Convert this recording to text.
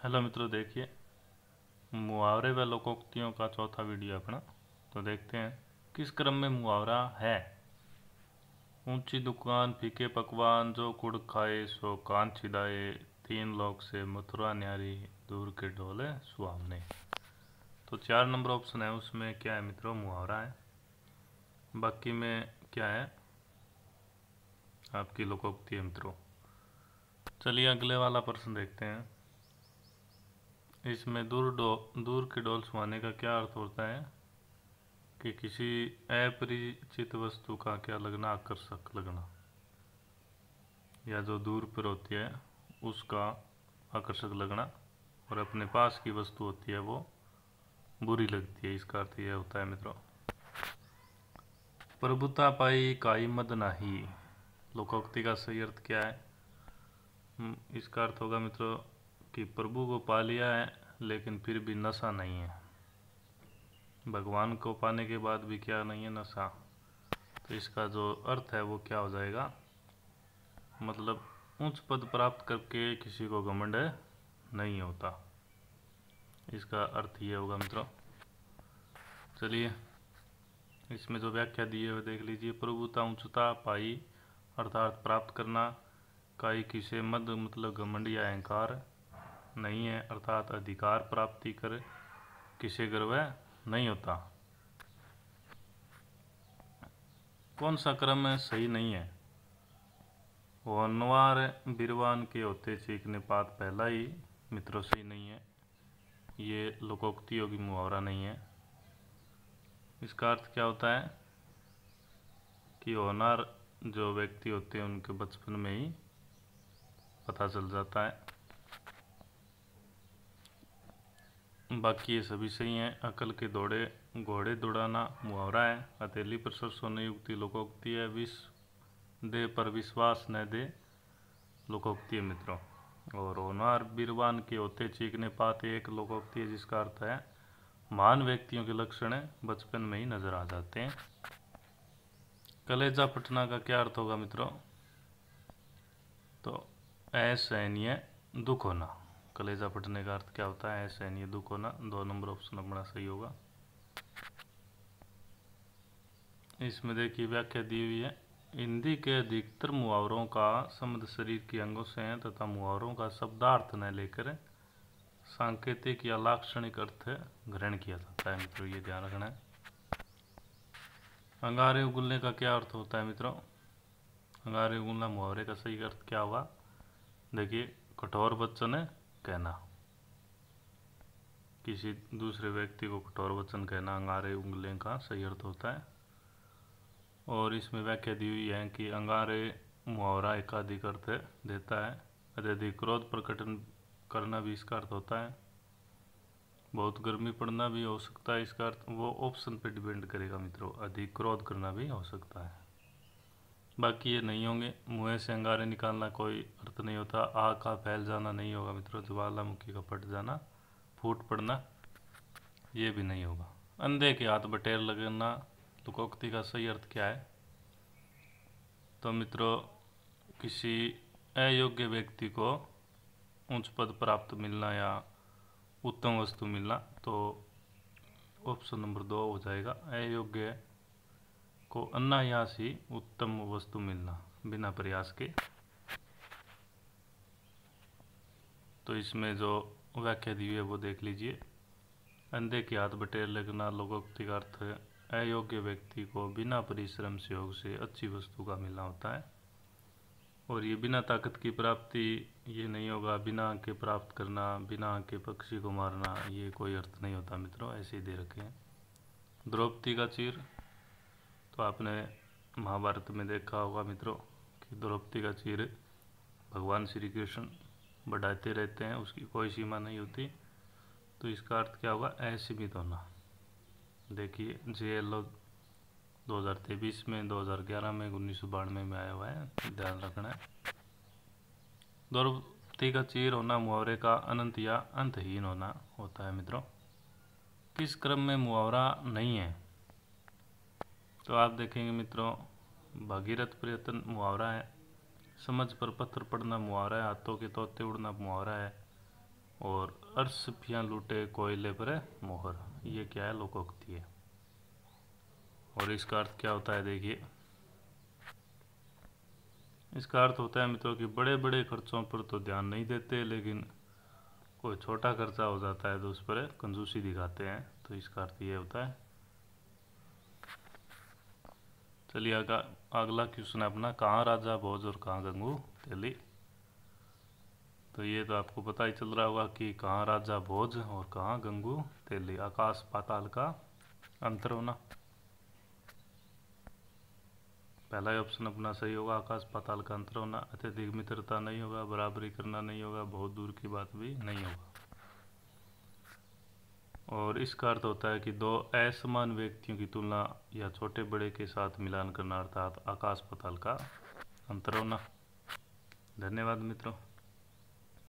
Hello मित्रों, देखिए मुहावरे व लोकोक्तियों का चौथा वीडियो अपना। तो देखते हैं किस क्रम में मुहावरा है। ऊंची दुकान फीके पकवान, जो कुड़ खाए सो कान छिदाए, तीन लोग से मथुरा न्यारी, दूर के ढोले सुहावने। तो 4 नंबर ऑप्शन है, उसमें क्या है मित्रों? मुहावरा है। बाकी में क्या है? आपकी लोकोक्ति है मित्रों। चलिए अगले वाला प्रश्न देखते हैं। इसमें दूर की डोल सुहाने का क्या अर्थ होता है? कि किसी अपरिचित वस्तु का क्या लगना आकर्षक लगना, या जो दूर पर होती है उसका आकर्षक लगना, और अपने पास की वस्तु होती है वो बुरी लगती है। इसका अर्थ यह होता है मित्रों। प्रभुता पाई काई मद नाही, लोकोक्ति का सही अर्थ क्या है? इसका अर्थ होगा मित्रों कि प्रभु को पा लिया है लेकिन फिर भी नशा नहीं है। भगवान को पाने के बाद भी क्या नहीं है? नशा। तो इसका जो अर्थ है वो क्या हो जाएगा? मतलब उच्च पद प्राप्त करके किसी को घमंड नहीं होता। इसका अर्थ ये होगा मित्रों। चलिए इसमें जो व्याख्या दी है वो देख लीजिए। प्रभुता उच्चता पाई अर्थात प्राप्त करना, काई किसे मद मतलब घमंड या अहंकार नहीं है अर्थात अधिकार प्राप्ति कर किसे गर्व नहीं होता। कौन सा क्रम है सही नहीं है? होनवार बीरवान के होते चीखने पात पहला ही मित्रों सही नहीं है। ये लोकोक्ति होगी, मुहावरा नहीं है। इसका अर्थ क्या होता है कि होनहार जो व्यक्ति होते हैं उनके बचपन में ही पता चल जाता है। बाकी ये सभी सही हैं। अकल के दौड़े घोड़े दौड़ाना मुहावरा है। हथेली पर सरसों न युक्ति लोकोक्ति है। विष दे पर विश्वास न दे लोकोक्ति है मित्रों। और होनहार बीरवान के होते चीखने पाते एक लोकोक्ति है, जिसका अर्थ है महान व्यक्तियों के लक्षण बचपन में ही नजर आ जाते हैं। कलेजा फटना का क्या अर्थ होगा मित्रों? तो असहनीय दुख होना। कलेजा फटने का अर्थ क्या होता है? असहनीय दुख होना। 2 नंबर ऑप्शन अपना सही होगा। इसमें देखिए व्याख्या दी हुई है। हिंदी के अधिकतर मुहावरों का संबंध शरीर के अंगों से है तथा मुहावरों का शब्दार्थ न लेकर सांकेतिक या लाक्षणिक अर्थ ग्रहण किया जाता है मित्रों, ये ध्यान रखना है। अंगारे उगलने का क्या अर्थ होता है मित्रों? अंगारे उगलना मुहावरे का सही अर्थ क्या होगा? देखिए, कठोर वचन कहना, किसी दूसरे व्यक्ति को कठोर वचन कहना अंगारे उंगलने का सही अर्थ होता है। और इसमें व्याख्या दी हुई है कि अंगारे मुहावरा एकाधिक अर्थ देता है। अत्यधिक क्रोध प्रकटन करना भी इसका अर्थ होता है। बहुत गर्मी पड़ना भी हो सकता है। इसका अर्थ वो ऑप्शन पे डिपेंड करेगा मित्रों। अधिक क्रोध करना भी हो सकता है। बाकी ये नहीं होंगे। मुँह से अंगारे निकालना कोई अर्थ नहीं होता। आग का फैल जाना नहीं होगा मित्रों। ज्वालामुखी का फट जाना, फूट पड़ना, ये भी नहीं होगा। अंधे के हाथ बटेर लगना लोकोक्ति का सही अर्थ क्या है? तो मित्रों किसी अयोग्य व्यक्ति को उच्च पद प्राप्त मिलना या उत्तम वस्तु मिलना, तो ऑप्शन नंबर 2 हो जाएगा। अयोग्य को अनायास ही उत्तम वस्तु मिलना बिना प्रयास के। तो इसमें जो व्याख्या दी हुई है वो देख लीजिए। अंधे के हाथ बटेर लगना लोकोक्ति का अर्थ अयोग्य व्यक्ति को बिना परिश्रम सहयोग से अच्छी वस्तु का मिलना होता है। और ये बिना ताकत की प्राप्ति ये नहीं होगा। बिना आंख के प्राप्त करना, बिना आंख के पक्षी को मारना, ये कोई अर्थ नहीं होता मित्रों। ऐसे ही दे रखे हैं। द्रौपदी का चीर, तो आपने महाभारत में देखा होगा मित्रों कि द्रौपदी का चीर भगवान श्री कृष्ण बढ़ाते रहते हैं, उसकी कोई सीमा नहीं होती। तो इसका अर्थ क्या होगा? असीमित होना। देखिए JLO 2023 में, 2011 में, 1992 में आया हुआ है, ध्यान रखना है। द्रौपदी का चीर होना मुहावरे का अनंत या अंतहीन होना होता है मित्रों। किस क्रम में मुहावरा नहीं है? तो आप देखेंगे मित्रों, भगीरथ प्रयत्न मुहावरा है। समझ पर पत्थर पड़ना मुहावरा है। हाथों के तोते उड़ना मुहावरा है। और अर्श पिया लूटे कोयले पर मोहर, ये क्या है? लोकोक्ति है। और इसका अर्थ क्या होता है देखिए, इसका अर्थ होता है मित्रों कि बड़े बड़े खर्चों पर तो ध्यान नहीं देते, लेकिन कोई छोटा खर्चा हो जाता है तो उस पर कंजूसी दिखाते हैं। तो इसका अर्थ ये होता है। चलिए अगला क्वेश्चन है अपना, कहाँ राजा भोज और कहाँ गंगू तेली। तो ये तो आपको पता ही चल रहा होगा कि कहाँ राजा भोज और कहाँ गंगू तेली, आकाश पाताल का अंतर होना। पहला ही ऑप्शन अपना सही होगा, आकाश पाताल का अंतर होना। अत्यधिक मित्रता नहीं होगा, बराबरी करना नहीं होगा, बहुत दूर की बात भी नहीं होगा। और इसका अर्थ होता है कि दो असमान व्यक्तियों की तुलना या छोटे बड़े के साथ मिलान करना, अर्थात आकाश पाताल का अंतर होना। धन्यवाद मित्रों।